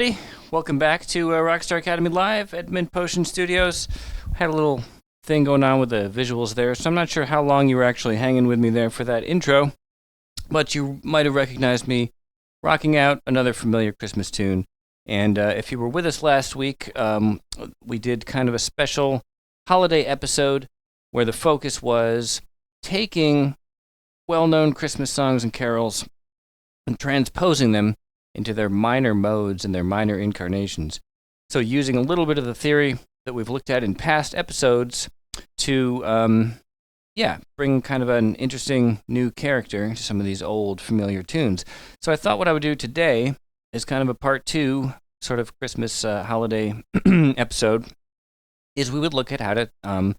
everybody. Welcome back to Rockstar Academy Live at Mint Potion Studios. Had a little thing going on with the visuals there, so I'm not sure how long you were actually hanging with me there for that intro, but you might have recognized me rocking out another familiar Christmas tune. And if you were with us last week, we did kind of a special holiday episode where the focus was taking well-known Christmas songs and carols and transposing them into their minor modes and their minor incarnations. So using a little bit of the theory that we've looked at in past episodes to, bring kind of an interesting new character to some of these old familiar tunes. So I thought what I would do today is kind of a part two sort of Christmas holiday episode, is we would look at how to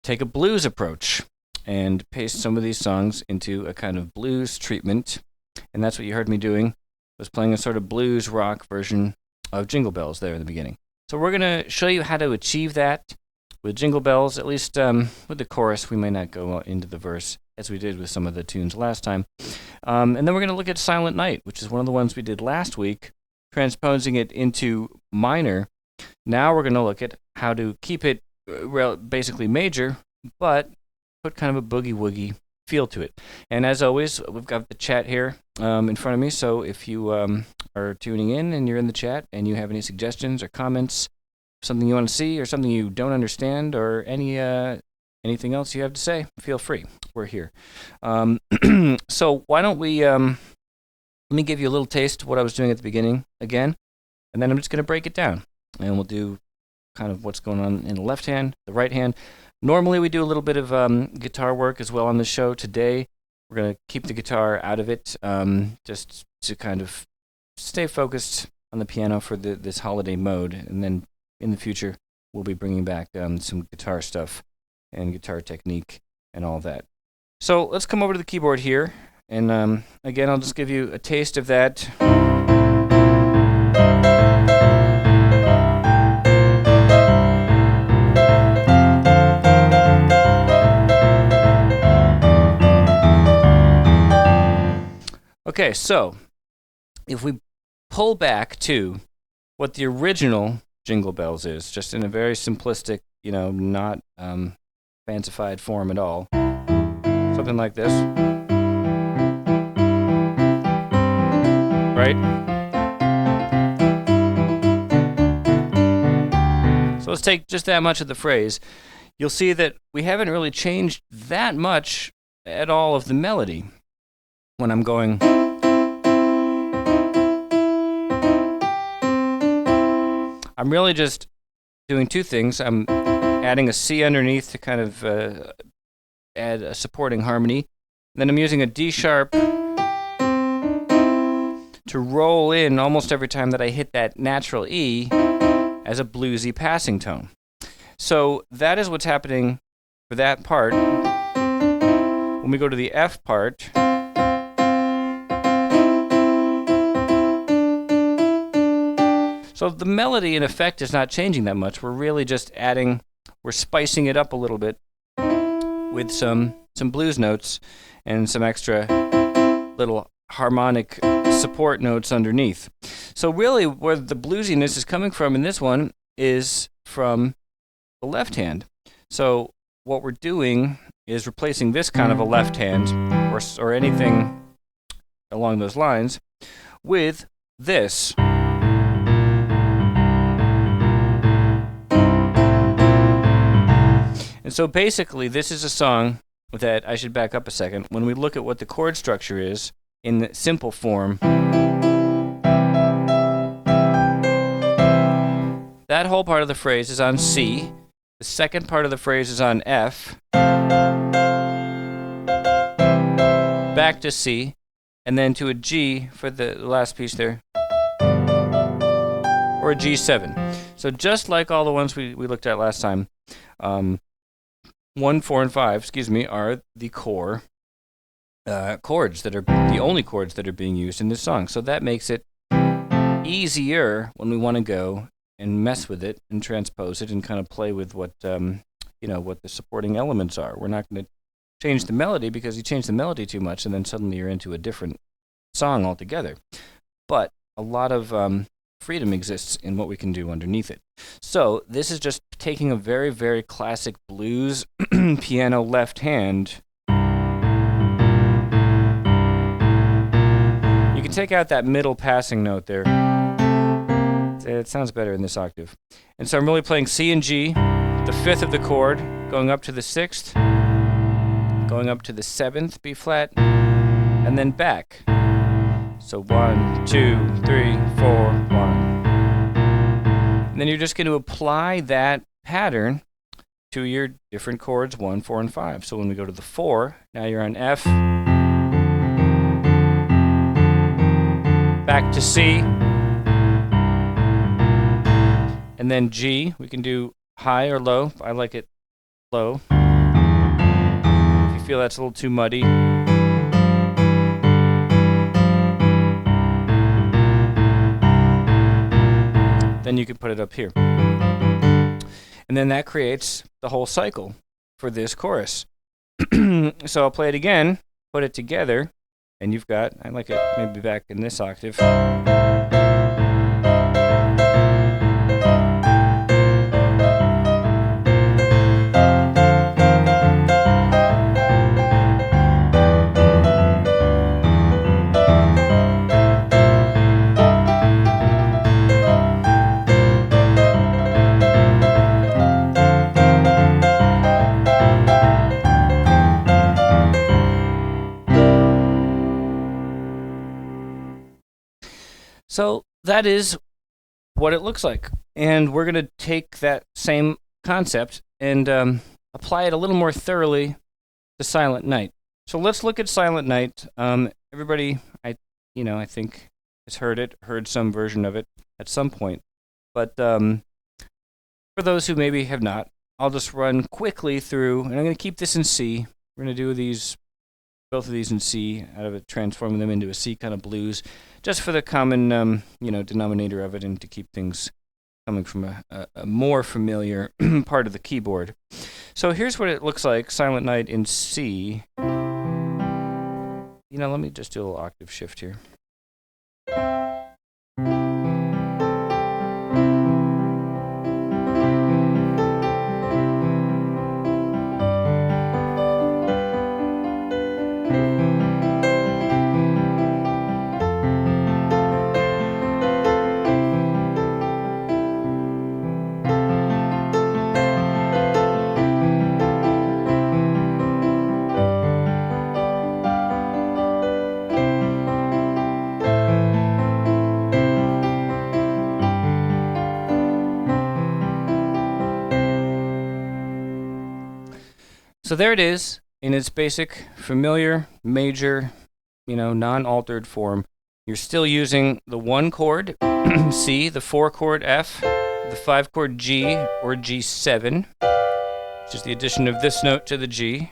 take a blues approach and paste some of these songs into a kind of blues treatment. And that's what you heard me doing, was playing a sort of blues rock version of Jingle Bells there in the beginning. So we're going to show you how to achieve that with Jingle Bells, at least with the chorus. We may not go into the verse as we did with some of the tunes last time. And then we're going to look at Silent Night, which is one of the ones we did last week, transposing it into minor. Now we're going to look at how to keep it basically major, but put kind of a boogie-woogie feel to it. And as always, we've got the chat here in front of me, so if you are tuning in and you're in the chat and you have any suggestions or comments, something you want to see or something you don't understand, or anything else you have to say, feel free. We're here. So why don't we, let me give you a little taste of what I was doing at the beginning again, and then I'm just going to break it down, and we'll do kind of what's going on in the left hand, the right hand. Normally we do a little bit of guitar work as well on the show. Today we're going to keep the guitar out of it, just to kind of stay focused on the piano for this holiday mode. And then in the future we'll be bringing back some guitar stuff and guitar technique and all that. So let's come over to the keyboard here. And again, I'll just give you a taste of that. Okay, so if we pull back to what the original Jingle Bells is, just in a very simplistic, not fancified form at all, something like this, right? So let's take just that much of the phrase. You'll see that we haven't really changed that much at all of the melody. When I'm going, I'm really just doing two things. I'm adding a C underneath to kind of add a supporting harmony. And then I'm using a D sharp to roll in almost every time that I hit that natural E as a bluesy passing tone. So that is what's happening for that part. When we go to the F part, so the melody, in effect, is not changing that much. We're really just we're spicing it up a little bit with some blues notes and some extra little harmonic support notes underneath. So really, where the bluesiness is coming from in this one is from the left hand. So what we're doing is replacing this kind of a left hand, or anything along those lines, with this. And so basically, this is a song that, I should back up a second, when we look at what the chord structure is in the simple form, that whole part of the phrase is on C, the second part of the phrase is on F, back to C, and then to a G for the last piece there, or a G7. So just like all the ones we looked at last time, 1, 4, and 5, are the core chords that are the only chords that are being used in this song. So that makes it easier when we want to go and mess with it and transpose it and kind of play with what what the supporting elements are. We're not going to change the melody, because you change the melody too much and then suddenly you're into a different song altogether. But a lot of freedom exists in what we can do underneath it. So this is just taking a very, very classic blues piano left hand. You can take out that middle passing note there. It sounds better in this octave. And so I'm really playing C and G, the fifth of the chord, going up to the sixth, going up to the seventh B flat, and then back. So 1, 2, 3, 4, 1. And then you're just going to apply that pattern to your different chords, 1, 4, and 5. So when we go to the 4, now you're on F, back to C, and then G. We can do high or low. I like it low. If you feel that's a little too muddy, then you can put it up here. And then that creates the whole cycle for this chorus. So I'll play it again, put it together, and you've got, I like it maybe back in this octave. So that is what it looks like. And we're going to take that same concept and apply it a little more thoroughly to Silent Night. So let's look at Silent Night. Everybody, I think has heard some version of it at some point. But for those who maybe have not, I'll just run quickly through, and I'm going to keep this in C. We're going to do both of these in C, out of it, transforming them into a C kind of blues, just for the common, denominator of it, and to keep things coming from a more familiar part of the keyboard. So here's what it looks like, Silent Night in C. Let me just do a little octave shift here. So there it is in its basic, familiar, major, non-altered form. You're still using the 1 chord, C, the 4 chord F, the 5 chord G, or G7, which is the addition of this note to the G.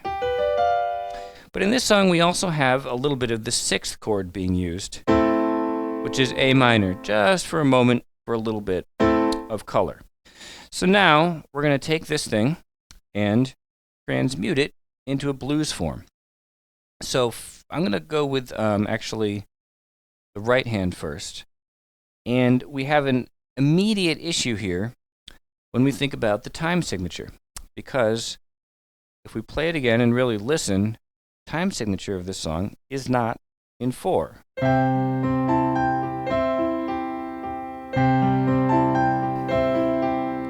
But in this song, we also have a little bit of the 6th chord being used, which is A minor, just for a moment, for a little bit of color. So now, we're going to take this thing and transmute it into a blues form. So I'm going to go with actually the right hand first. And we have an immediate issue here when we think about the time signature. Because if we play it again and really listen, time signature of this song is not in 4.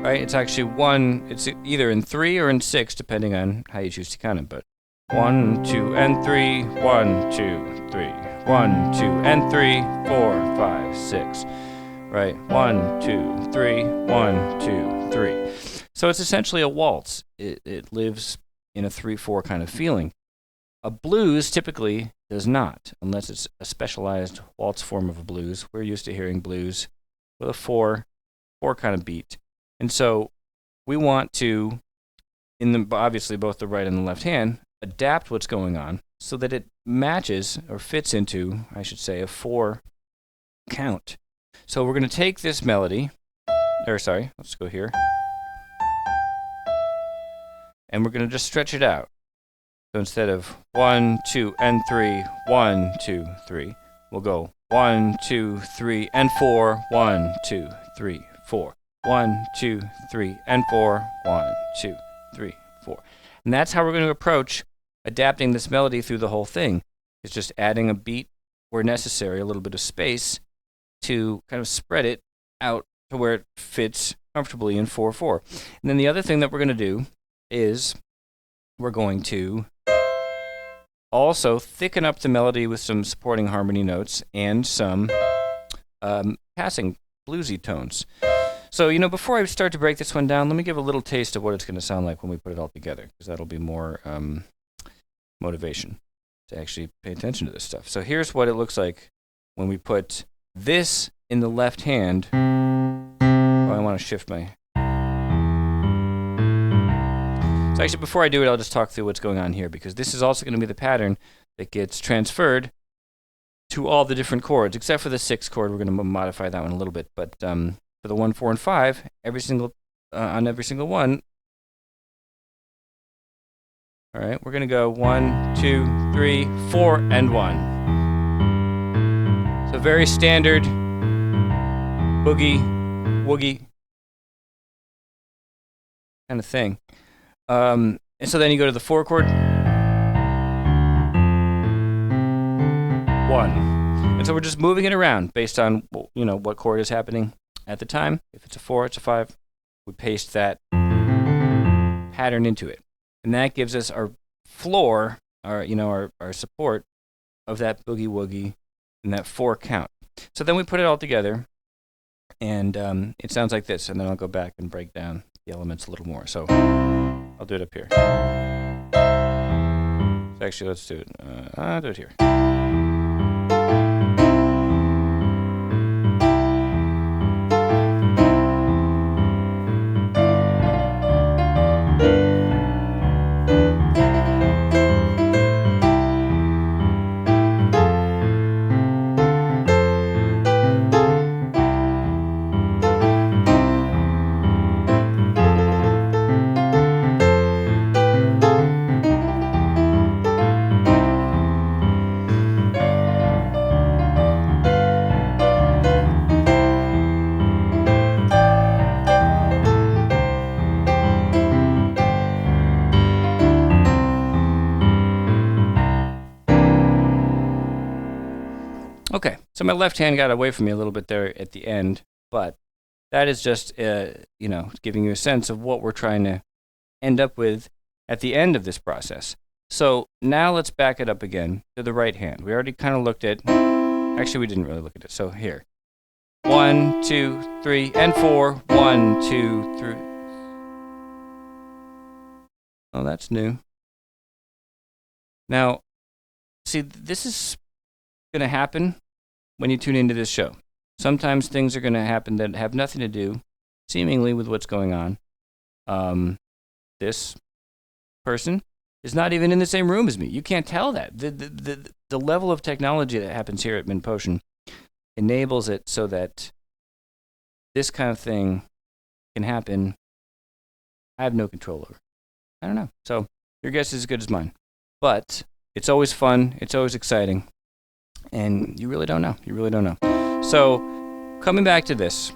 Right, it's actually 1, it's either in 3 or in 6, depending on how you choose to count it, but 1, 2, and 3, 1, 2, 3, 1, 2, and 3, 4, 5, 6, right, 1, 2, 3, 1, 2, 3. So it's essentially a waltz. It lives in a 3/4 kind of feeling. A blues typically does not, unless it's a specialized waltz form of a blues. We're used to hearing blues with a 4 kind of beat. And so we want to, obviously both the right and the left hand, adapt what's going on so that it matches or fits into, I should say, a 4 count. So we're going to take this melody, let's go here. And we're going to just stretch it out. So instead of 1, 2, and 3, 1, 2, 3, we'll go 1, 2, 3, and 4. 1, 2, 3, 4. 1, 2, 3, and 4. 1, 2, 3, 4. And that's how we're going to approach adapting this melody through the whole thing. It's just adding a beat where necessary, a little bit of space to kind of spread it out to where it fits comfortably in 4/4. And then the other thing that we're going to do is we're going to also thicken up the melody with some supporting harmony notes and some passing bluesy tones. So, before I start to break this one down, let me give a little taste of what it's going to sound like when we put it all together, because that'll be more motivation to actually pay attention to this stuff. So here's what it looks like when we put this in the left hand. Oh, I want to shift my... So actually, before I do it, I'll just talk through what's going on here, because this is also going to be the pattern that gets transferred to all the different chords, except for the 6th chord. We're going to modify that one a little bit, but for the 1, 4, and 5, on every single one. All right, we're going to go 1, 2, 3, 4, and 1. So very standard boogie, woogie kind of thing. And so then you go to the 4 chord. 1. And so we're just moving it around based on, what chord is happening at the time. If it's a 4, it's a 5. We paste that pattern into it. And that gives us our floor, our support of that boogie woogie and that 4 count. So then we put it all together, and it sounds like this. And then I'll go back and break down the elements a little more. So I'll do it up here. So actually, let's do it. I'll do it here. Okay, so my left hand got away from me a little bit there at the end, but that is just, giving you a sense of what we're trying to end up with at the end of this process. So now let's back it up again to the right hand. We already kind of looked at, actually we didn't really look at it, so here. 1, 2, 3, and 4. 1, 2, 3. Oh, that's new. Now, see, this is going to happen when you tune into this show. Sometimes things are going to happen that have nothing to do, seemingly, with what's going on. This person is not even in the same room as me. You can't tell that. The level of technology that happens here at Mint Potion enables it so that this kind of thing can happen. I have no control over. I don't know. So your guess is as good as mine. But it's always fun. It's always exciting. And you really don't know. You really don't know. So, coming back to this.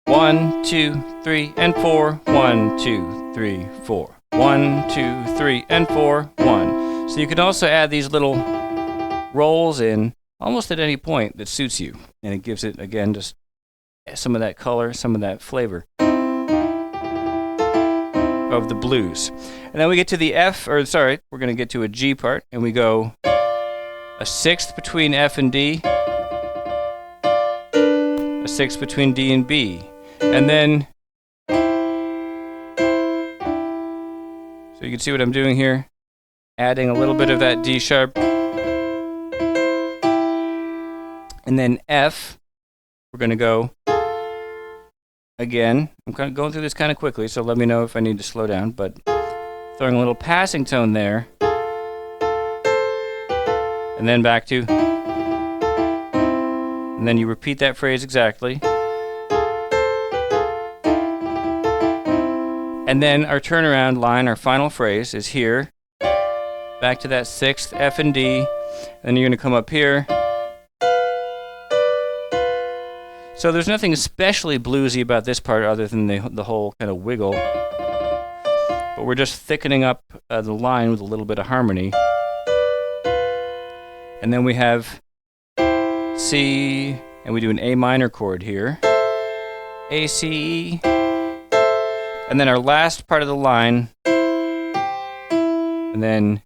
1, 2, 3, and 4. 1, 2, 3, 4. 1, 2, 3, and 4. 1. So you can also add these little rolls in almost at any point that suits you. And it gives it, again, just some of that color, some of that flavor of the blues. And then we get to the we're going to get to a G part, and we go a 6th between F and D, a 6th between D and B, and then, so you can see what I'm doing here, adding a little bit of that D sharp, and then F, we're going to go, again, I'm kind of going through this kind of quickly, so let me know if I need to slow down, but throwing a little passing tone there, and then back to, and then you repeat that phrase exactly. And then our turnaround line, our final phrase, is here, back to that 6th F and D, and then you're going to come up here, So there's nothing especially bluesy about this part other than the whole kind of wiggle. But we're just thickening up the line with a little bit of harmony. And then we have C, and we do an A minor chord here. A, C, E. And then our last part of the line. And then...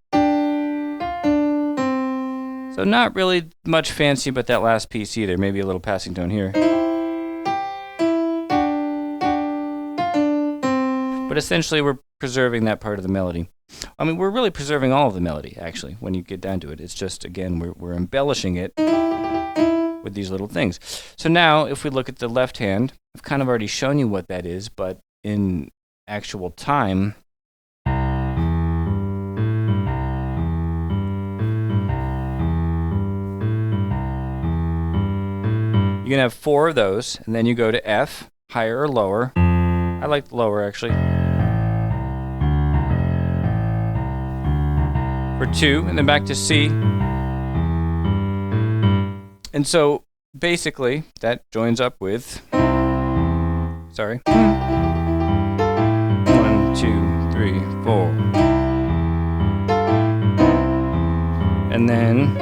So not really much fancy about that last piece either. Maybe a little passing tone here. But essentially we're preserving that part of the melody. I mean, we're really preserving all of the melody, actually, when you get down to it. It's just, again, we're embellishing it with these little things. So now, if we look at the left hand, I've kind of already shown you what that is, but in actual time, you're going to have 4 of those, and then you go to F, higher or lower. I like lower, actually. For 2, and then back to C. And so, basically, that joins up with... Sorry. 1, 2, 3, 4. And then...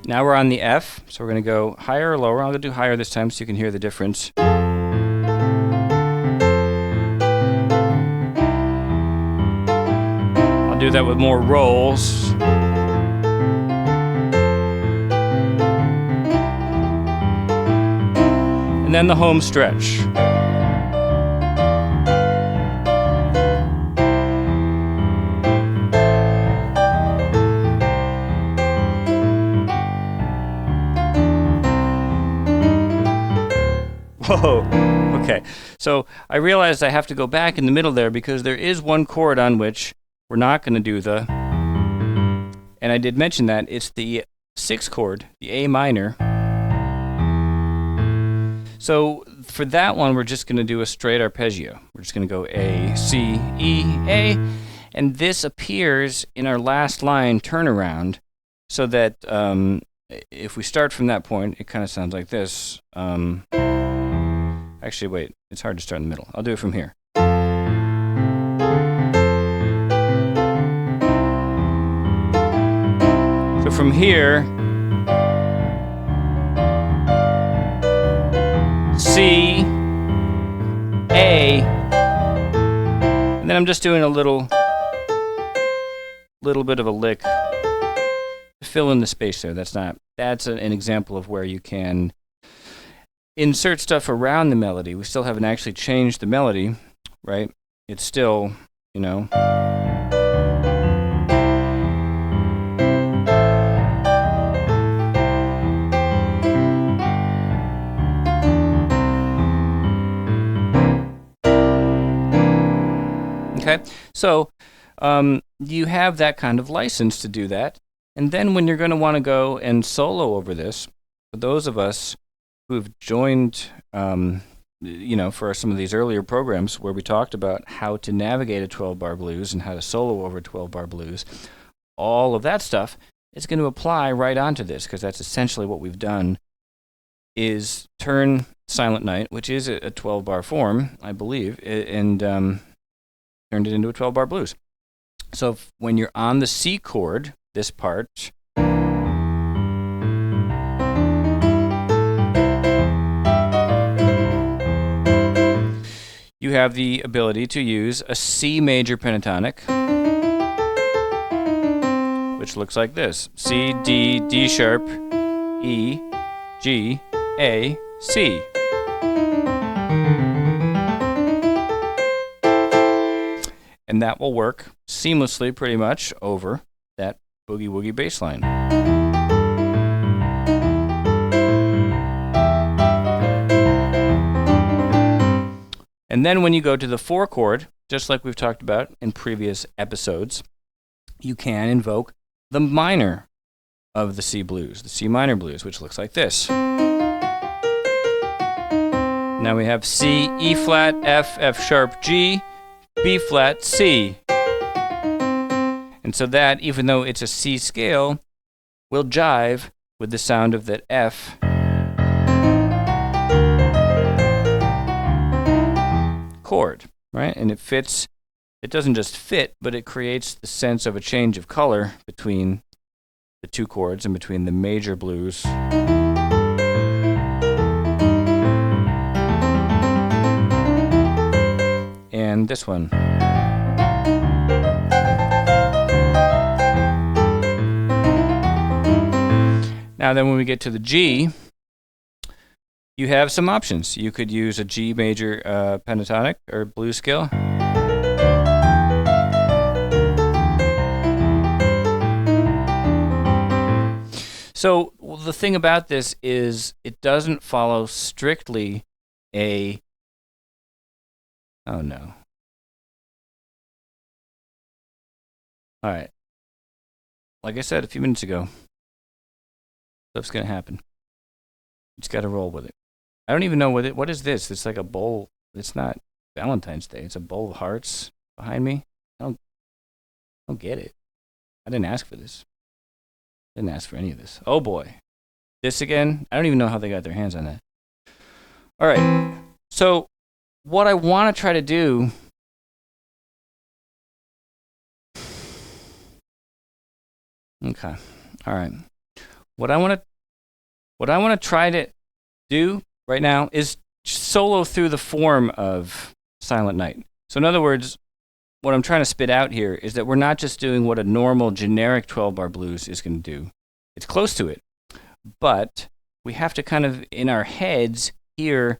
Now we're on the F, so we're going to go higher or lower. I'm going to do higher this time so you can hear the difference. I'll do that with more rolls. And then the home stretch. Whoa, okay. So I realized I have to go back in the middle there because there is one chord on which we're not going to do the, and I did mention that, it's the 6th chord, the A minor. So for that one, we're just going to do a straight arpeggio. We're just going to go A, C, E, A, and this appears in our last line turnaround so that if we start from that point, it kind of sounds like this. Actually, wait, it's hard to start in the middle. I'll do it from here. So from here, C, A, and then I'm just doing a little bit of a lick to fill in the space there. That's an example of where you can insert stuff around the melody. We still haven't actually changed the melody, right? It's still, you know. Okay, so you have that kind of license to do that. And then when you're going to want to go and solo over this, for those of us who've joined, for some of these earlier programs where we talked about how to navigate a 12-bar blues and how to solo over a 12-bar blues, all of that stuff is going to apply right onto this, because that's essentially what we've done, is turn Silent Night, which is a 12-bar form, I believe, and turned it into a 12-bar blues. So when you're on the C chord, this part, you have the ability to use a C major pentatonic, which looks like this. C, D, D sharp, E, G, A, C. And that will work seamlessly pretty much over that boogie woogie bass line. And then when you go to the 4 chord, just like we've talked about in previous episodes, you can invoke the minor of the C blues, the C minor blues, which looks like this. Now we have C, E flat, F, F sharp, G, B flat, C. And so that, even though it's a C scale, will jive with the sound of that F chord, right? And it fits. It doesn't just fit, but it creates the sense of a change of color between the two chords and between the major blues and this one. Now then when we get to the G, you have some options. You could use a G major pentatonic or blues scale. So the thing about this is it doesn't follow strictly a... Oh no. All right. Like I said a few minutes ago, stuff's going to happen. You just got to roll with it. I don't even know what is this? It's like a bowl. It's not Valentine's Day. It's a bowl of hearts behind me. I don't get it. I didn't ask for this. Didn't ask for any of this. Oh boy. This again? I don't even know how they got their hands on that. All right. So what I want to try to do... Okay. All right. What I want to try to do right now is solo through the form of Silent Night. So in other words, what I'm trying to spit out here is that we're not just doing what a normal generic 12-bar blues is going to do. It's close to it, but we have to kind of, in our heads, hear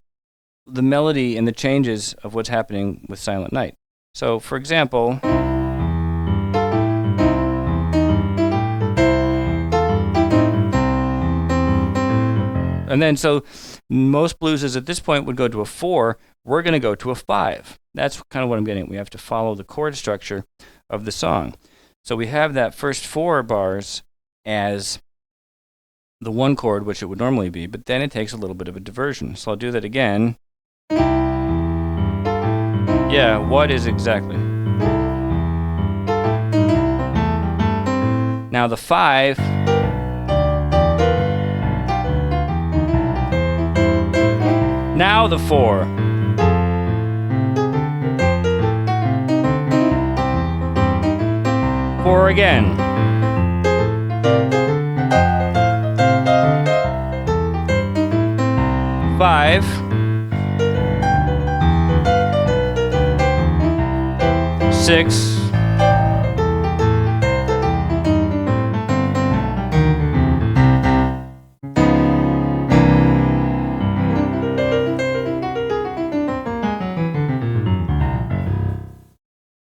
the melody and the changes of what's happening with Silent Night. So, for example... And then, so most blueses at this point would go to a 4. We're going to go to a 5. That's kind of what I'm getting at. We have to follow the chord structure of the song. So we have that first 4 bars as the 1 chord, which it would normally be, but then it takes a little bit of a diversion. So I'll do that again. Yeah, what is exactly? Now the 5... Now the 4. Four again. Five. 6.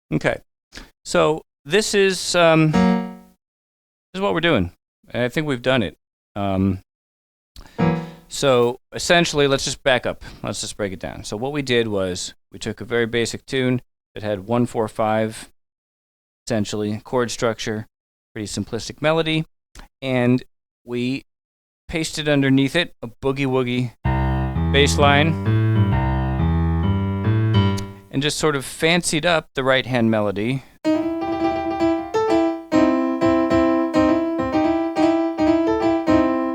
Okay, so this is what we're doing. I think we've done it. So essentially, let's just back up. Let's just break it down. So what we did was we took a very basic tune that had 1, 4, 5, essentially chord structure, pretty simplistic melody, and we pasted underneath it a boogie woogie bass line. And just sort of fancied up the right-hand melody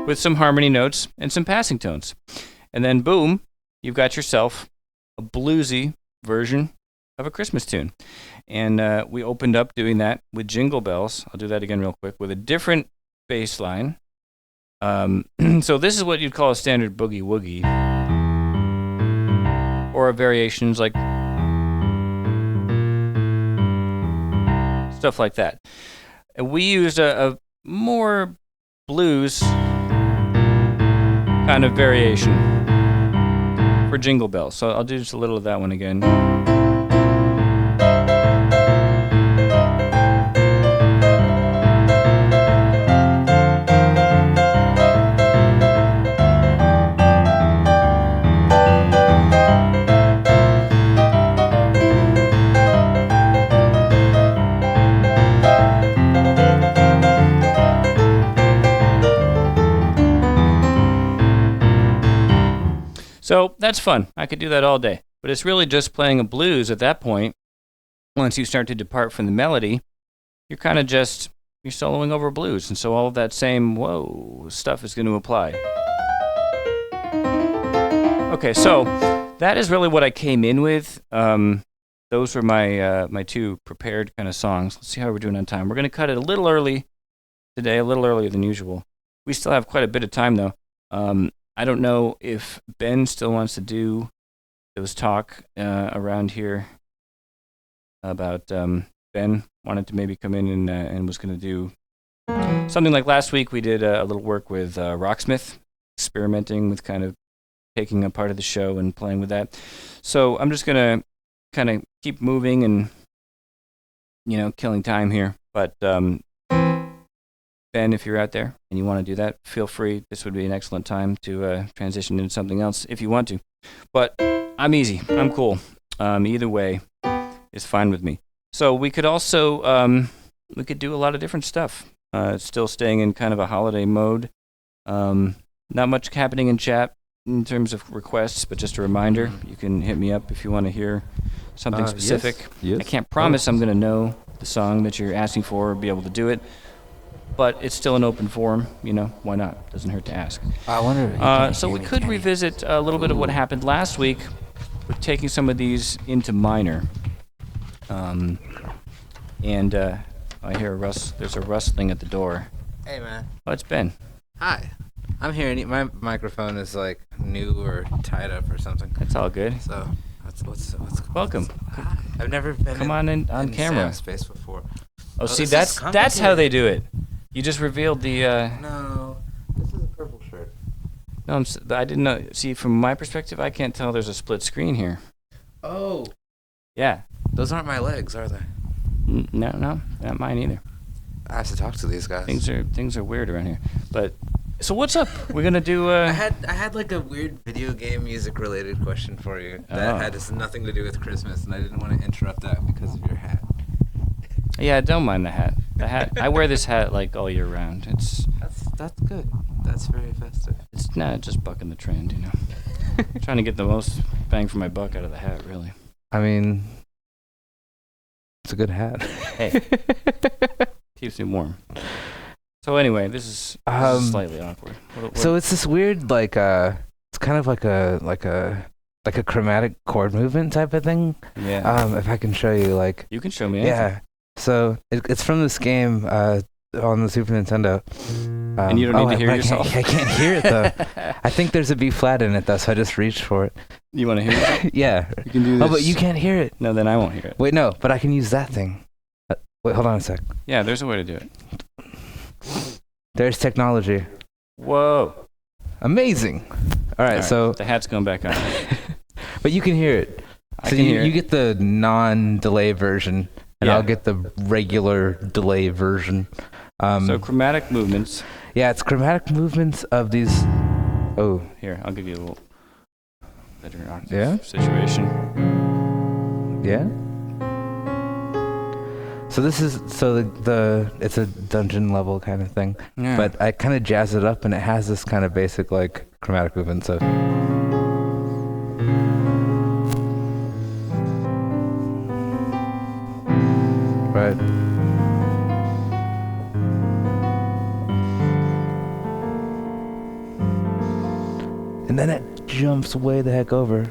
with some harmony notes and some passing tones. And then, boom, you've got yourself a bluesy version of a Christmas tune. And we opened up doing that with Jingle Bells. I'll do that again real quick with a different bass line. So this is what you'd call a standard boogie woogie. Or variations like... stuff like that. And we used a more blues kind of variation for Jingle Bells. So I'll do just a little of that one again. So that's fun. I could do that all day. But it's really just playing a blues at that point. Once you start to depart from the melody, you're kind of just you're soloing over blues, and so all of that same whoa stuff is going to apply. Okay, so that is really what I came in with. Those were my two prepared kind of songs. Let's see how we're doing on time. We're going to cut it a little early today, a little earlier than usual. We still have quite a bit of time, though. I don't know if Ben still wants to do. There was talk around here about Ben wanted to maybe come in and was going to do something like last week. We did a little work with Rocksmith, experimenting with kind of taking a part of the show and playing with that. So I'm just going to kind of keep moving and, killing time here. But Ben, if you're out there and you want to do that, feel free. This would be an excellent time to transition into something else if you want to. But I'm easy. I'm cool. Either way is fine with me. So we could also we could do a lot of different stuff. Still staying in kind of a holiday mode. Not much happening in chat in terms of requests, but just a reminder, you can hit me up if you want to hear something specific. Yes. I can't promise I'm going to know the song that you're asking for or be able to do it. But it's still an open forum, why not? Doesn't hurt to ask. I wonder. So we could revisit a little bit of what happened last week with taking some of these into minor. And I hear there's a rustling at the door. Hey, man. Oh, it's Ben. Hi. I'm here. My microphone is like new or tied up or something. That's all good. So, what's Welcome. Hi. I've never been Come on in on camera. Sam's space before. Oh, see, this is that's how they do it. You just revealed the. No, this is a purple shirt. No, I didn't know. See, from my perspective, I can't tell there's a split screen here. Oh. Yeah. Those aren't my legs, are they? No, not mine either. I have to talk to these guys. Things are weird around here. But so what's up? We're gonna do. I had like a weird video game music related question for you that had nothing to do with Christmas, and I didn't want to interrupt that because of your hat. Yeah, don't mind the hat. The hat. I wear this hat like all year round. That's good. That's very festive. It's just bucking the trend, Trying to get the most bang for my buck out of the hat, really. I mean, it's a good hat. Hey, keeps me warm. So anyway, this is slightly awkward. What? So it's this weird, it's kind of like a chromatic chord movement type of thing. Yeah. If I can show you, you can show me anything. Yeah. So it's from this game on the Super Nintendo. And you don't need to hear yourself. I can't hear it though. I think there's a B flat in it though, so I just reached for it. You want to hear it? Yeah. You can do this. Oh, but you can't hear it. No, then I won't hear it. Wait, no, but I can use that thing. Wait, hold on a sec. Yeah, there's a way to do it. There's technology. Whoa. Amazing. All right, so the hat's going back on. But you can hear it. So you get the non-delay version, and I'll get the regular delay version. So chromatic movements. Yeah, it's chromatic movements of these. Oh, here, I'll give you a little better octave situation. Yeah. So this is it's a dungeon level kind of thing, but I kind of jazz it up, and it has this kind of basic chromatic movement. So. Right. And then it jumps way the heck over.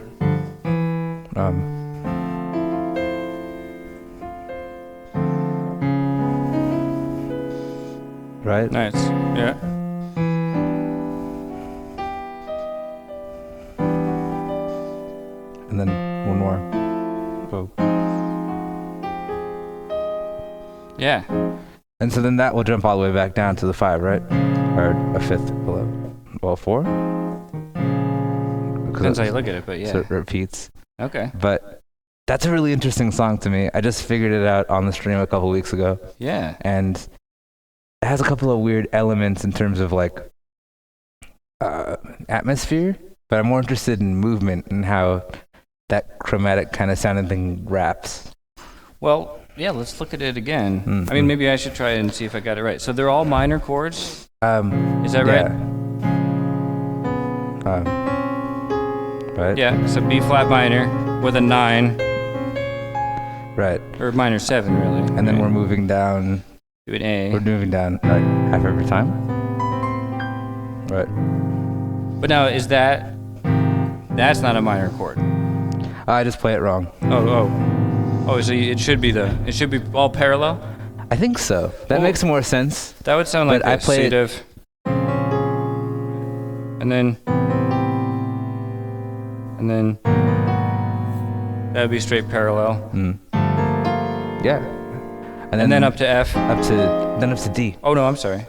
Right? Nice. Yeah. And then one more. Oh. Yeah. And so then that will jump all the way back down to the 5, right? Or a fifth below. Well, 4? Depends how you look at it, but yeah. So it repeats. Okay. But that's a really interesting song to me. I just figured it out on the stream a couple weeks ago. Yeah. And it has a couple of weird elements in terms of atmosphere, but I'm more interested in movement and how that chromatic kind of sounding thing wraps. Well, yeah, let's look at it again. Mm-hmm. I mean, maybe I should try it and see if I got it right. So they're all minor chords? Is that right? Right? Yeah, so B flat minor with a 9. Right. Or minor 7, really. And then we're moving down. To an A. We're moving down like half every time. Right. But now, is that... That's not a minor chord. I just play it wrong. Oh, so it should be all parallel? I think so. That makes more sense. That would sound like I play C div. And then that would be straight parallel. Yeah. And then up to F. Up to D. Oh no, I'm sorry.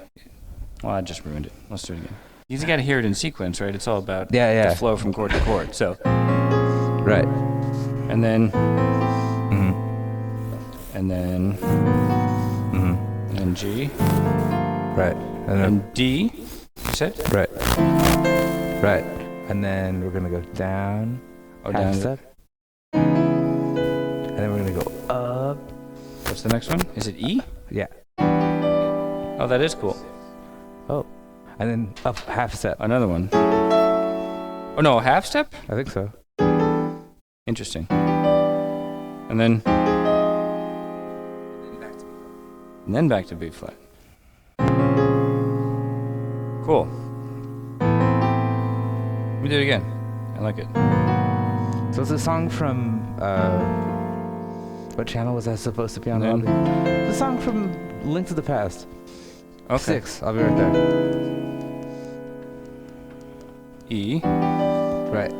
Well, I just ruined it. Let's do it again. You got to hear it in sequence, right? It's all about the flow from chord to chord. So. Right. And then. And then. And then G. Right. And D. You said? Right. Right. And then we're gonna go down. Half step. And then we're gonna go up. What's the next one? Is it E? Yeah. Oh, that is cool. Oh. And then up half step. Another one. Oh no, half step? I think so. Interesting. And then back to B flat. Cool. Let me do it again. I like it. So it's a song from what channel was that supposed to be on? It's a song from Link to the Past. Okay. 6. I'll be right there. E. Right.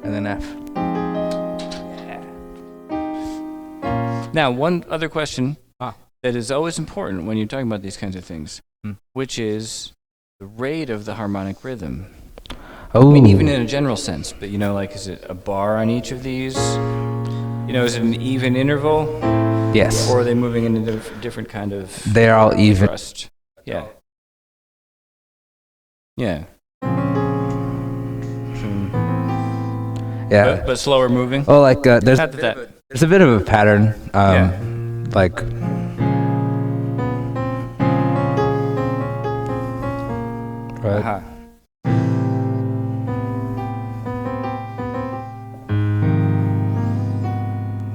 And then F. Now, one other question that is always important when you're talking about these kinds of things, which is the rate of the harmonic rhythm. Oh. I mean, even in a general sense, but like, is it a bar on each of these? Is it an even interval? Yes. Or are they moving into different kind of... They're all even. Thrust? Yeah. Yeah. Yeah. But slower moving? Oh, like, there's Not that. a bit of a pattern. Like... Right. Uh-huh.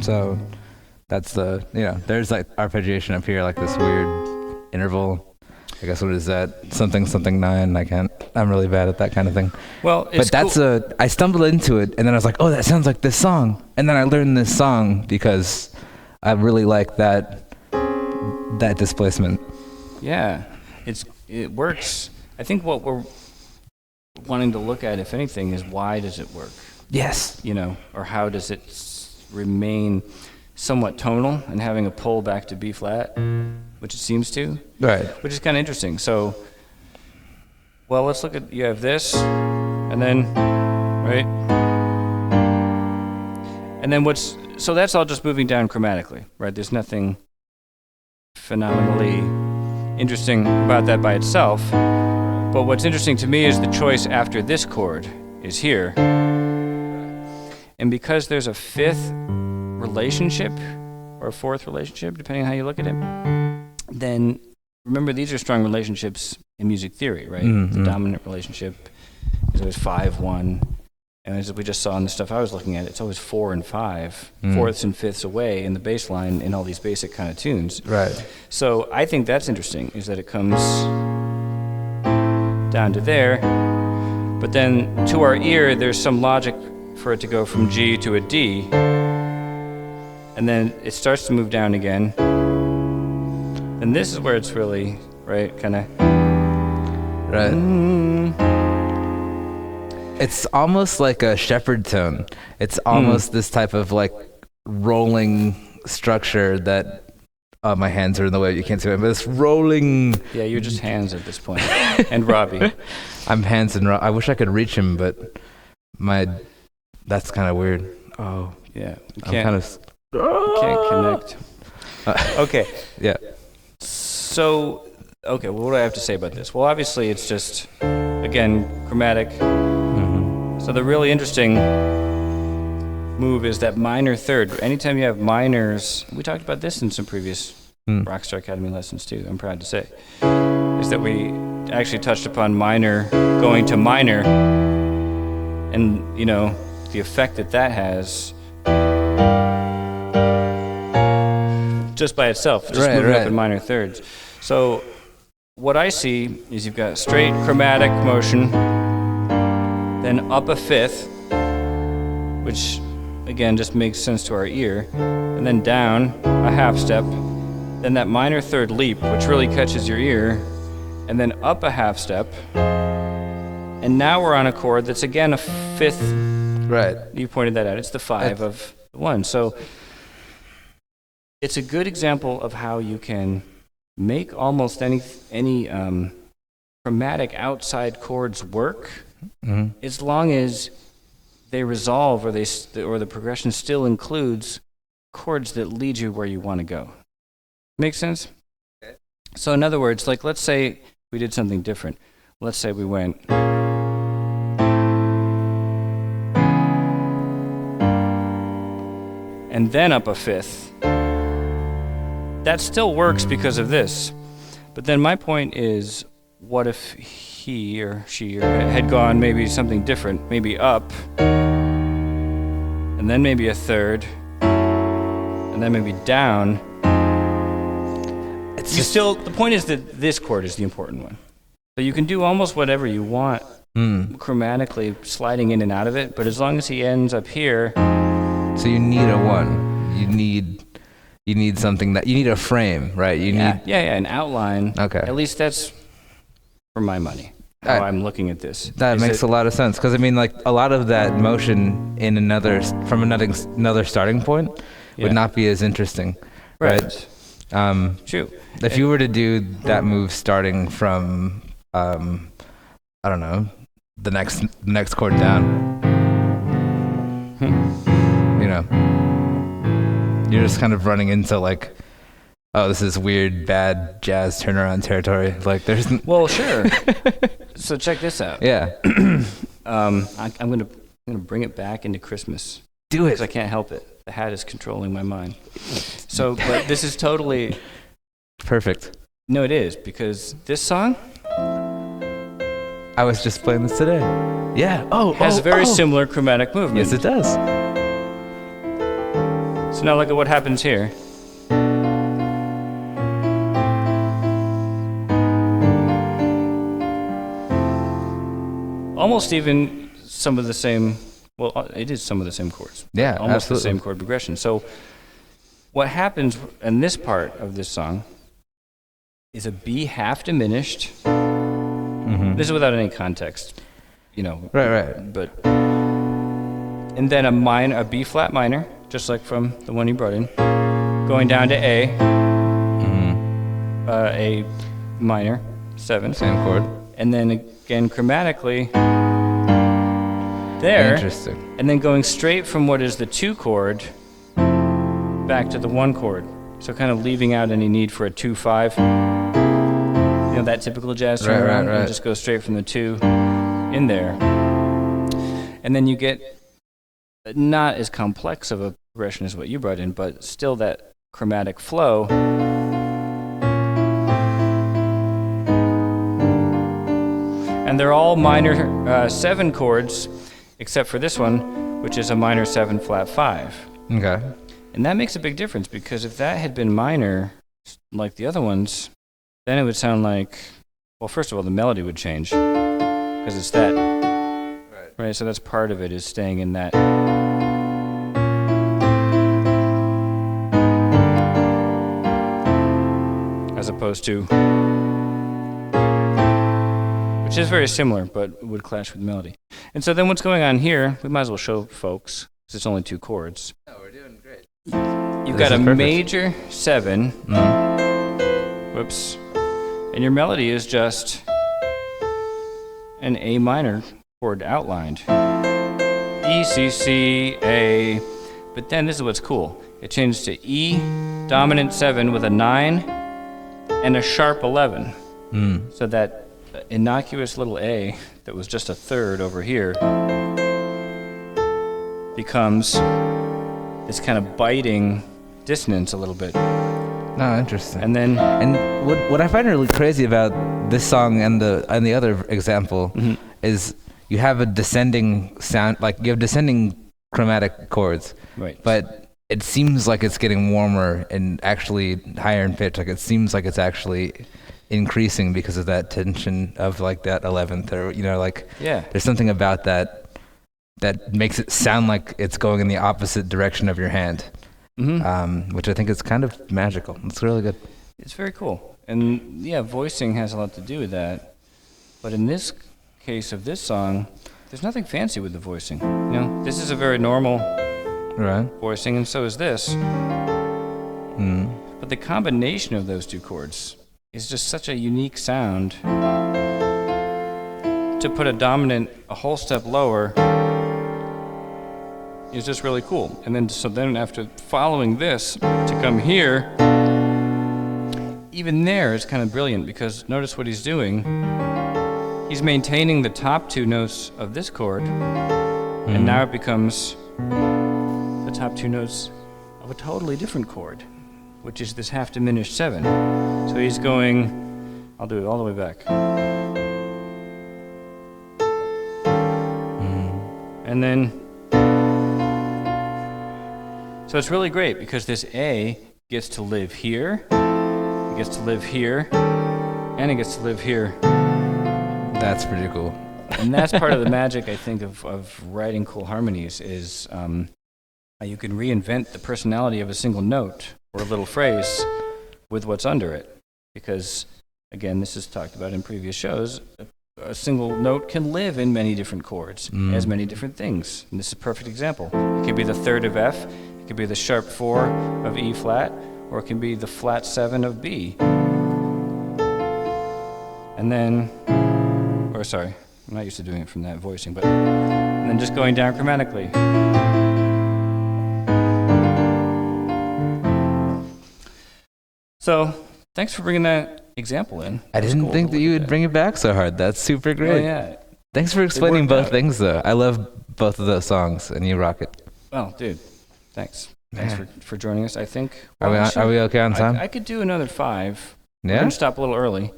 So that's there's like arpeggiation up here, like this weird interval. I guess what is that? Something 9. I'm really bad at that kind of thing. Well, it's cool. I stumbled into it and then I was like, oh, that sounds like this song. And then I learned this song because I really like that displacement. Yeah. It works. I think what we're wanting to look at, if anything, is why does it work? Yes. Or how does it remain somewhat tonal and having a pull back to B flat, which it seems to. Right. Which is kind of interesting. So, well, let's look at, you have this, and then, right? And then so that's all just moving down chromatically, right? There's nothing phenomenally interesting about that by itself. But what's interesting to me is the choice after this chord is here. And because there's a fifth relationship, or a fourth relationship, depending on how you look at it, then remember these are strong relationships in music theory, right? The dominant relationship is always 5-1. And as we just saw in the stuff I was looking at, it's always 4 and 5, fourths and fifths away in the bass line in all these basic kind of tunes. Right. So I think that's interesting, is that it comes down to there, but then to our ear, there's some logic for it to go from G to a D, and then it starts to move down again. And this is where it's really, right, kind of... Right. It's almost like a shepherd tone. It's almost this type of like rolling structure that... my hands are in the way, you can't see it, but it's rolling... Yeah, you're just hands at this point. And Robbie. I'm hands and I wish I could reach him, but that's kind of weird. Oh. Yeah. Can't connect. Okay. Yeah. So, okay, well, what do I have to say about this? Well, obviously, it's just, again, chromatic. So the really interesting move is that minor third. Anytime you have minors, we talked about this in some previous Rockstar Academy lessons too, I'm proud to say, is that we actually touched upon minor going to minor, and the effect that has just by itself, just moving up in minor thirds. So what I see is you've got straight chromatic motion, then up a fifth, which again just makes sense to our ear, and then down a half step, then that minor third leap, which really catches your ear, and then up a half step, and now we're on a chord that's again a fifth. Right. You pointed that out. It's the 5 of the 1. So it's a good example of how you can make almost any chromatic outside chords work, as long as they resolve or the progression still includes chords that lead you where you want to go. Make sense? Okay. So in other words, like let's say we did something different. Let's say we went and then up a fifth. That still works because of this. But then my point is, what if he or she had gone maybe something different, maybe up, and then maybe a third, and then maybe down. The point is that this chord is the important one. So you can do almost whatever you want chromatically, sliding in and out of it, but as long as he ends up here. So you need a 1. You need something you need a frame, right? You need an outline. Okay. At least that's for my money. How I'm looking at this. That makes a lot of sense, because I mean, like a lot of that motion from another starting point would not be as interesting, right? True. If you were to do that move starting from, I don't know, the next chord down, you know, you're just kind of running into like, oh, this is weird, bad jazz turnaround territory. Like, there's. Well, sure. So check this out. Yeah. I'm gonna bring it back into Christmas. Do it. Because I can't help it. The hat is controlling my mind. So, but this is totally perfect. No, it is, because this song. I was just playing this today. Yeah. Has a very similar chromatic movement. Yes, it does. So now look at what happens here. Almost even some of the same, well, it is some of the same chords. Yeah, almost absolutely. the same chord progression. So what happens in this part of this song is a B half diminished. Mm-hmm. This is without any context, you know. Right. But and then a B flat minor, just like from the one you brought in, going down to A, A minor, 7. Same chord. And then again chromatically there. Interesting. And then going straight from what is the 2 chord back to the 1 chord. So kind of leaving out any need for a 2-5. You know, that typical jazz turnaround. Right. You just go straight from the 2 in there. And then you get not as complex of a progression as what you brought in, but still that chromatic flow. And they're all minor 7 chords, except for this one, which is a minor 7 flat 5. Okay. And that makes a big difference, because if that had been minor, like the other ones, then it would sound like, well, first of all, the melody would change, because it's that. Right, so that's part of it, is staying in that. As opposed to, which is very similar, but would clash with melody. And so then what's going on here, we might as well show folks, because it's only 2 chords. Oh, we're doing great. You've got a major 7, whoops, and your melody is just an A minor chord outlined. E, C, C, A, but then this is what's cool. It changed to E, dominant 7 with a 9 and a sharp 11. So that innocuous little A that was just a third over here becomes this kind of biting dissonance a little bit. No, interesting. And what I find really crazy about this song and the other example is you have a descending sound, like you have descending chromatic chords. Right. But it seems like it's getting warmer and actually higher in pitch. Like it seems like it's actually increasing because of that tension of like that 11th, or like there's something about that makes it sound like it's going in the opposite direction of your hand, which I think is kind of magical. It's really good. It's very cool. And yeah, voicing has a lot to do with that. But in this case of this song, there's nothing fancy with the voicing. This is a very normal voicing, and so is this. But the combination of those two chords is just such a unique sound. To put a dominant a whole step lower is just really cool. And then after following this to come here, even there it's kind of brilliant, because notice what he's doing. He's maintaining the top two notes of this chord, and now it becomes the top two notes of a totally different chord, which is this half diminished 7. So he's going, I'll do it all the way back. And then, so it's really great because this A gets to live here, it gets to live here, and it gets to live here. That's pretty cool. And that's part of the magic, I think, of writing cool harmonies is how you can reinvent the personality of a single note or a little phrase with what's under it. Because, again, this is talked about in previous shows, a single note can live in many different chords, as many different things. And this is a perfect example. It could be the third of F, it could be the sharp 4 of E flat, or it can be the flat 7 of B. And then, I'm not used to doing it from that voicing, but, and then just going down chromatically. So, thanks for bringing that example in. I didn't think that you would bring it back so hard. That's super great. Oh, yeah. Thanks for explaining both things, though. I love both of those songs, and you rock it. Well, dude, thanks. Thanks for joining us, I think. Are we okay on time? I could do another 5. Yeah? We're going to stop a little early.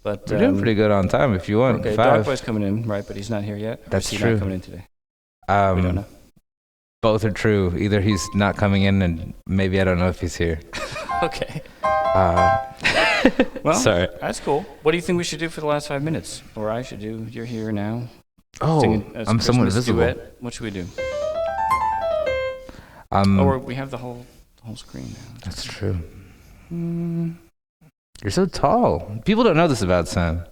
But, we're doing pretty good on time if you want. Okay, 5. Dogboy's coming in, right? But he's not here yet. Or That's is he true. Not coming in today? We don't know. Both are true. Either he's not coming in, and maybe I don't know if he's here. Okay. Well, sorry. That's cool. What do you think we should do for the last 5 minutes? Or I should do? You're here now. Oh, I'm somewhat visible. Duet. What should we do? Or we have the whole screen now. That's true. You're so tall. People don't know this about Sam.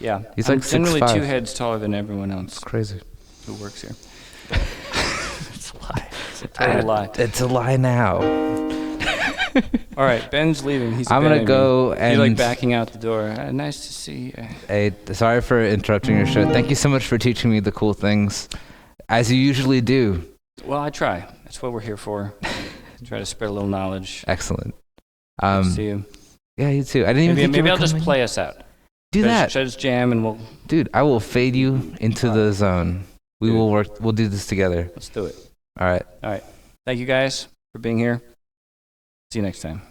Yeah. He's I'm like 6'5". generally 2 heads taller than everyone else. It's crazy. Who works here. It's a lie. It's a total lie. It's a lie now. All right, Ben's leaving. I'm going to go and... You're like backing out the door. Nice to see you. Hey, sorry for interrupting your show. Thank you so much for teaching me the cool things, as you usually do. Well, I try. That's what we're here for. Try to spread a little knowledge. Excellent. Good to see you. Yeah, you too. I didn't even think maybe you were I'll just coming. play us out. Do that. Should I just jam and we'll... Dude, I will fade you into the zone. We will work. We'll do this together. Let's do it. All right. Thank you guys for being here. See you next time.